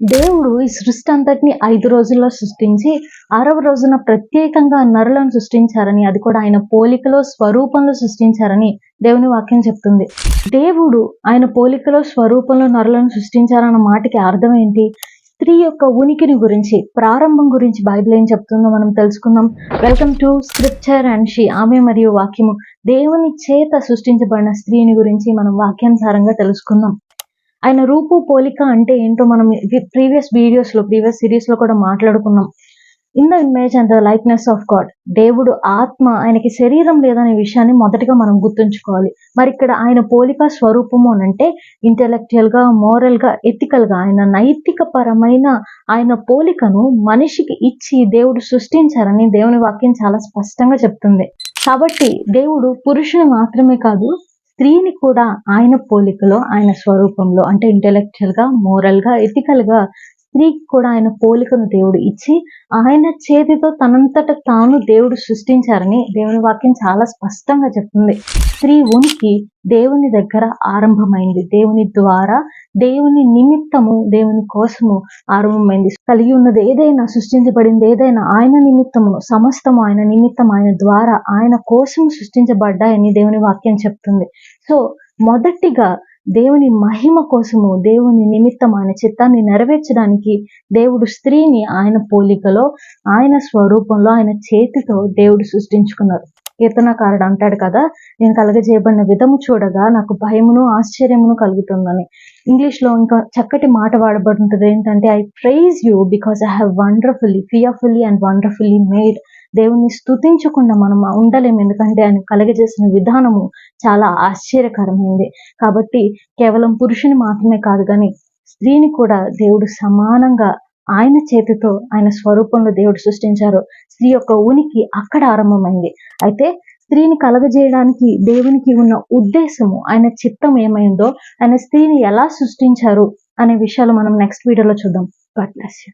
దేవుడు ఈ సృష్టి అంతటిని 5 రోజుల్లో సృష్టించి 6వ రోజున ప్రత్యేకంగా నరులను సృష్టించారని, అది కూడా ఆయన పోలికలో స్వరూపంలో సృష్టించారని దేవుని వాక్యం చెప్తుంది. దేవుడు ఆయన పోలికలో స్వరూపంలో నరులను సృష్టించారన్న మాటకి అర్థం ఏంటి? స్త్రీ యొక్క ఉనికిని గురించి, ప్రారంభం గురించి బైబిల్ ఏం చెప్తుందో మనం తెలుసుకుందాం. Welcome to scripture and she. ఆమె మరియు వాక్యము. దేవుని చేత సృష్టించబడిన స్త్రీని గురించి మనం వాక్యానుసారంగా తెలుసుకుందాం. ఆయన రూపు పోలిక అంటే ఏంటో మనం ప్రీవియస్ సిరీస్ లో కూడా మాట్లాడుకున్నాం. In the image and the likeness of God. దేవుడు ఆత్మ, ఆయనకి శరీరం లేదనే విషయాన్ని మొదటిగా మనం గుర్తుంచుకోవాలి. మరి ఇక్కడ ఆయన పోలిక స్వరూపము అని అంటే ఇంటెలెక్చువల్ గా, మోరల్ గా, ఎథికల్ గా ఆయన నైతిక పరమైన ఆయన పోలికను మనిషికి ఇచ్చి దేవుడు సృష్టించారని దేవుని వాక్యం చాలా స్పష్టంగా చెప్తుంది. కాబట్టి దేవుడు పురుషుని మాత్రమే కాదు, స్త్రీని కూడా ఆయన పోలికలో, ఆయన స్వరూపంలో, అంటే ఇంటెలెక్చువల్ గా, మోరల్ గా, ఎథికల్ గా స్త్రీకి కూడా ఆయన పోలికను దేవుడు ఇచ్చి ఆయన చేతితో తనంతట తాను దేవుడు సృష్టించారని దేవుని వాక్యం చాలా స్పష్టంగా చెప్తుంది. స్త్రీ ఉనికి దేవుని దగ్గర ఆరంభమైంది. దేవుని ద్వారా, దేవుని నిమిత్తము, దేవుని కోసము ఆరంభమైంది. కలిగి ఉన్నది ఏదైనా, సృష్టించబడింది ఏదైనా ఆయన నిమిత్తము, సమస్తము ఆయన నిమిత్తం, ఆయన ద్వారా, ఆయన కోసం సృష్టించబడ్డాయని దేవుని వాక్యం చెప్తుంది. సో మొదటిగా దేవుని మహిమ కోసము, దేవుని నిమిత్తం, ఆయన చిత్తాన్ని నెరవేర్చడానికి దేవుడు స్త్రీని ఆయన పోలికలో, ఆయన స్వరూపంలో, ఆయన చేతితో దేవుడు సృష్టించుకున్నారు. కీర్తనకారుడు అంటాడు కదా, నేను కలగజేయబడిన విధము చూడగా నాకు భయమును ఆశ్చర్యమును కలుగుతుందని. ఇంగ్లీష్ లో ఇంకా చక్కటి మాట వాడబడుతుంది ఏంటంటే, I praise you because I have wonderfully, fearfully and wonderfully made. దేవుణ్ణి స్తుతించకుండా మనం ఉండలేము, ఎందుకంటే ఆయన కలగజేసిన విధానము చాలా ఆశ్చర్యకరమైంది. కాబట్టి కేవలం పురుషుని మాత్రమే కాదు, కానీ స్త్రీని కూడా దేవుడు సమానంగా ఆయన చేతితో, ఆయన స్వరూపంలో దేవుడు సృష్టించారు. స్త్రీ యొక్క ఉనికి అక్కడ ఆరంభమైంది. అయితే స్త్రీని కలగజేయడానికి దేవునికి ఉన్న ఉద్దేశము, ఆయన చిత్తం ఏమైందో, ఆయన స్త్రీని ఎలా సృష్టించారు అనే విషయాలు మనం నెక్స్ట్ వీడియోలో చూద్దాం. God bless you.